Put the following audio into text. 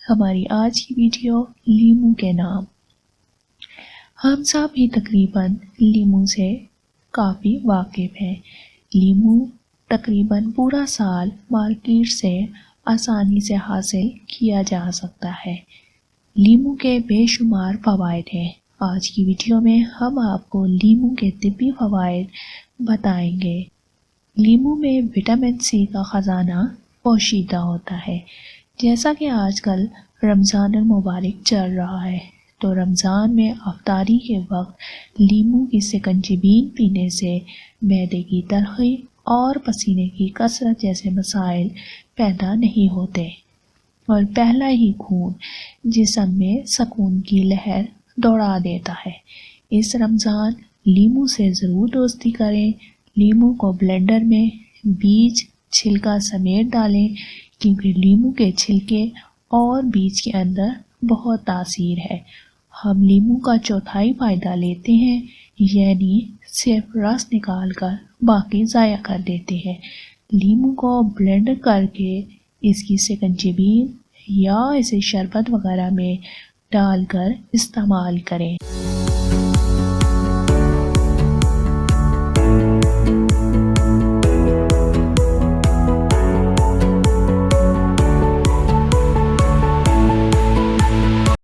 ہماری آج کی ویڈیو لیمو کے نام۔ ہم سب ہی تقریباً لیمو سے کافی واقف ہیں۔ لیمو تقریباً پورا سال مارکیٹ سے آسانی سے حاصل کیا جا سکتا ہے۔ لیمو کے بے شمار فوائد ہیں۔ آج کی ویڈیو میں ہم آپ کو لیمو کے طبی فوائد بتائیں گے۔ لیمو میں وٹامن سی کا خزانہ پوشیدہ ہوتا ہے۔ جیسا کہ آج کل رمضان المبارک چل رہا ہے تو رمضان میں افطاری کے وقت لیمو کی سکنجبین پینے سے معدے کی تلخی اور پسینے کی کثرت جیسے مسائل پیدا نہیں ہوتے اور پہلا ہی خون جسم میں سکون کی لہر دوڑا دیتا ہے۔ اس رمضان لیمو سے ضرور دوستی کریں۔ لیمو کو بلینڈر میں بیج چھلکا سمیت ڈالیں کیونکہ لیمو کے چھلکے اور بیج کے اندر بہت تاثیر ہے۔ ہم لیمو کا چوتھائی فائدہ لیتے ہیں، یعنی صرف رس نکال کر باقی ضائع کر دیتے ہیں۔ لیمو کو بلینڈ کر کے اس کی سکنجبین یا اسے شربت وغیرہ میں ڈال کر استعمال کریں۔